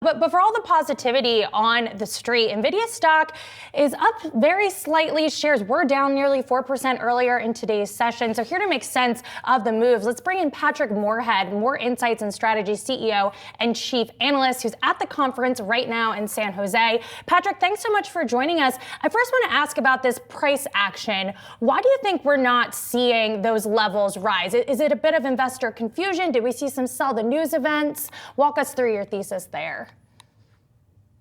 But for all the positivity on the street, Nvidia stock is up very slightly. Shares were down nearly 4% earlier in today's session. So here to make sense of the moves, let's bring in Patrick Moorhead, Moor Insights and Strategy CEO and Chief Analyst, who's at the conference right now in San Jose. Patrick, thanks so much for joining us. I first want to ask about this price action. Why do you think we're not seeing those levels rise? Is it a bit of investor confusion? Did we see some sell the news events? Walk us through your thesis there.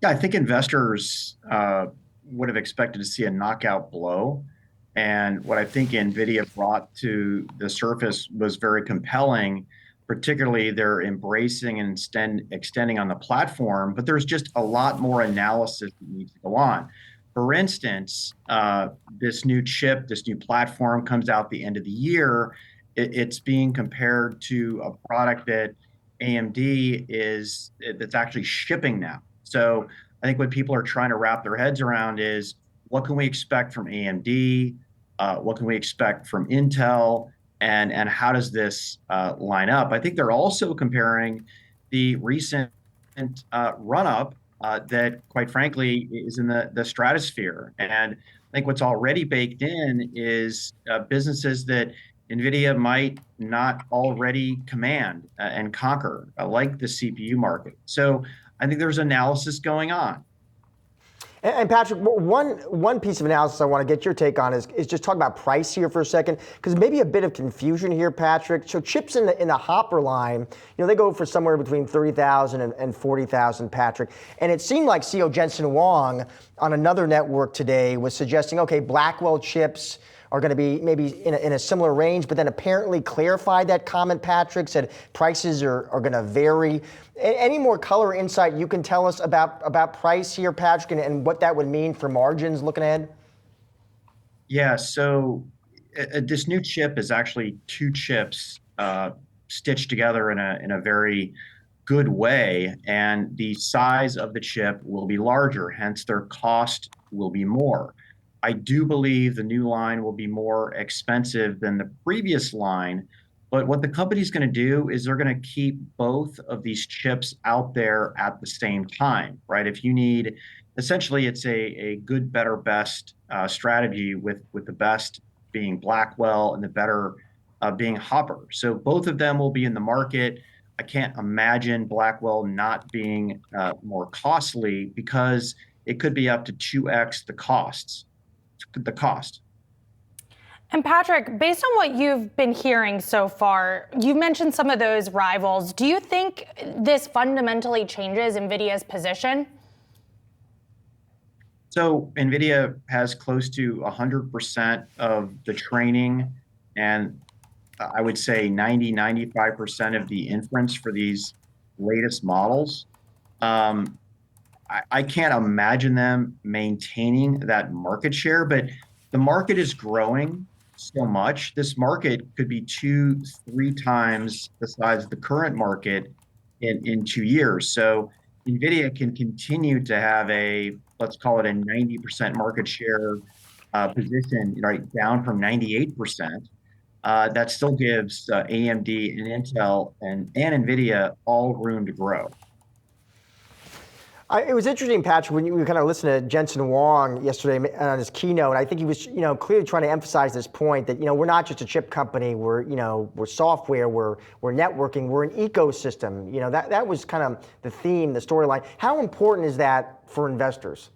Yeah, I think investors would have expected to see a knockout blow. And what I think NVIDIA brought to the surface was very compelling, particularly they're embracing and extending on the platform, but there's just a lot more analysis that needs to go on. For instance, this new chip, this new platform comes out the end of the year. It's being compared to a product that that's actually shipping now. So I think what people are trying to wrap their heads around is what can we expect from AMD? What can we expect from Intel? And how does this line up? I think they're also comparing the recent run-up that, quite frankly, is in the stratosphere. And I think what's already baked in is businesses that NVIDIA might not already command and conquer, like the CPU market. So I think there's analysis going on. And Patrick, one piece of analysis I want to get your take on is just talk about price here for a second, because maybe a bit of confusion here, Patrick. So chips in the Hopper line, they go for somewhere between 30,000 and 40,000, Patrick. And it seemed like CEO Jensen Huang on another network today was suggesting, okay, Blackwell chips are going to be maybe in a similar range, but then apparently clarified that comment, Patrick, said prices are going to vary. Any more color or insight you can tell us about price here, Patrick, and what that would mean for margins looking ahead? Yeah, so this new chip is actually two chips stitched together in a very good way, and the size of the chip will be larger, hence their cost will be more. I do believe the new line will be more expensive than the previous line, but what the company's going to do is they're going to keep both of these chips out there at the same time, right? If you need, essentially, it's a good, better, best strategy with the best being Blackwell and the better being Hopper. So both of them will be in the market. I can't imagine Blackwell not being more costly because it could be up to 2x the cost. And Patrick, based on what you've been hearing so far, you've mentioned some of those rivals. Do you think this fundamentally changes NVIDIA's position? So NVIDIA has close to 100% of the training, and I would say 95% of the inference for these latest models. I can't imagine them maintaining that market share, but the market is growing so much. This market could be 2-3 times the size of the current market in 2 years. So NVIDIA can continue to have let's call it a 90% market share position, right, down from 98%. That still gives AMD and Intel and NVIDIA all room to grow. It was interesting, Patrick, when you kind of listened to Jensen Huang yesterday on his keynote. I think he was, clearly trying to emphasize this point that, we're not just a chip company. We're software. We're networking. We're an ecosystem. That was kind of the theme, the storyline. How important is that for investors?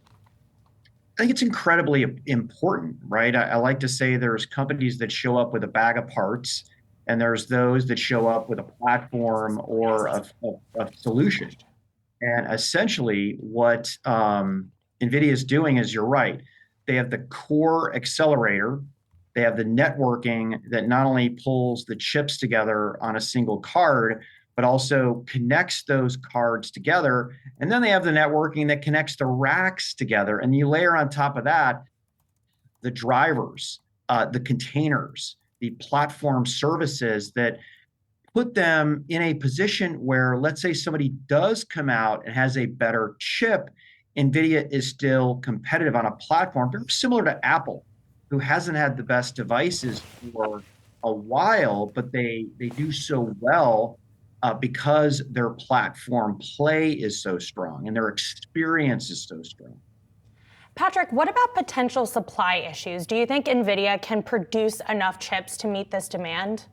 I think it's incredibly important, right? I like to say there's companies that show up with a bag of parts, and there's those that show up with a platform or a solution. And essentially what NVIDIA is doing is, you're right, they have the core accelerator, they have the networking that not only pulls the chips together on a single card, but also connects those cards together. And then they have the networking that connects the racks together. And you layer on top of that the drivers, the containers, the platform services that put them in a position where, let's say somebody does come out and has a better chip, NVIDIA is still competitive on a platform very similar to Apple, who hasn't had the best devices for a while, but they do so well because their platform play is so strong and their experience is so strong. Patrick, what about potential supply issues? Do you think Nvidia can produce enough chips to meet this demand?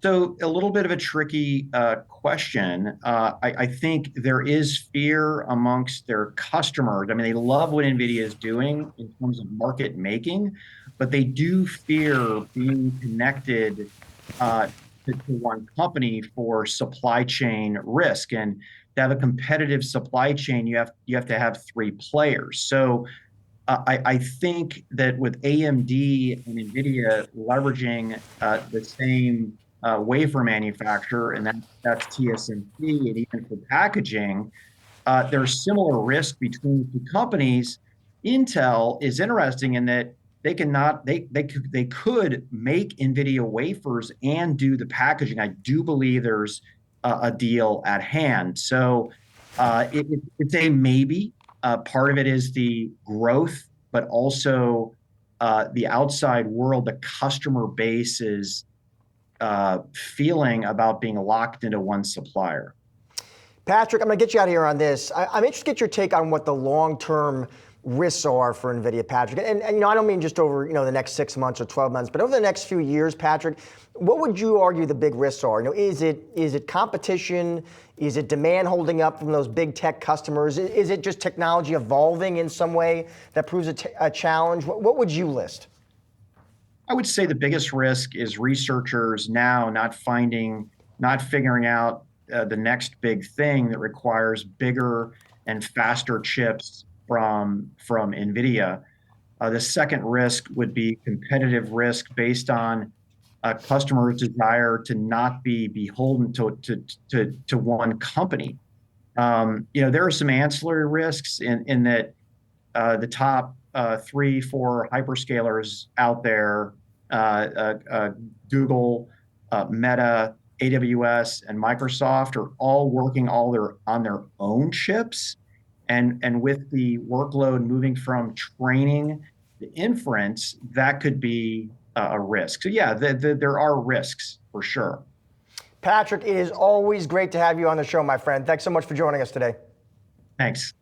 So a little bit of a tricky question. I think there is fear amongst their customers. I mean, they love what NVIDIA is doing in terms of market making, but they do fear being connected to one company for supply chain risk. And to have a competitive supply chain, you have to have three players. So I think that with AMD and NVIDIA leveraging the same wafer manufacturer, and that's TSMC, and even for packaging, there's similar risk between the two companies. Intel is interesting in that they could make NVIDIA wafers and do the packaging. I do believe there's a deal at hand. So it's a maybe. Part of it is the growth, but also the outside world, the customer base is feeling about being locked into one supplier. Patrick, I'm going to get you out of here on this. I'm interested to get your take on what the long-term risks are for NVIDIA, Patrick. And I don't mean just over the next 6 months or 12 months, but over the next few years, Patrick, what would you argue the big risks are? Is it competition? Is it demand holding up from those big tech customers? Is it just technology evolving in some way that proves a challenge? What would you list? I would say the biggest risk is researchers now not figuring out the next big thing that requires bigger and faster chips from NVIDIA. The second risk would be competitive risk based on customers' desire to not be beholden to one company. There are some ancillary risks in that the top 3-4 hyperscalers out there, Google, Meta, AWS, and Microsoft are all working on their own chips. And with the workload moving from training to inference, that could be a risk. So yeah, there are risks for sure. Patrick, it is always great to have you on the show, my friend. Thanks so much for joining us today. Thanks.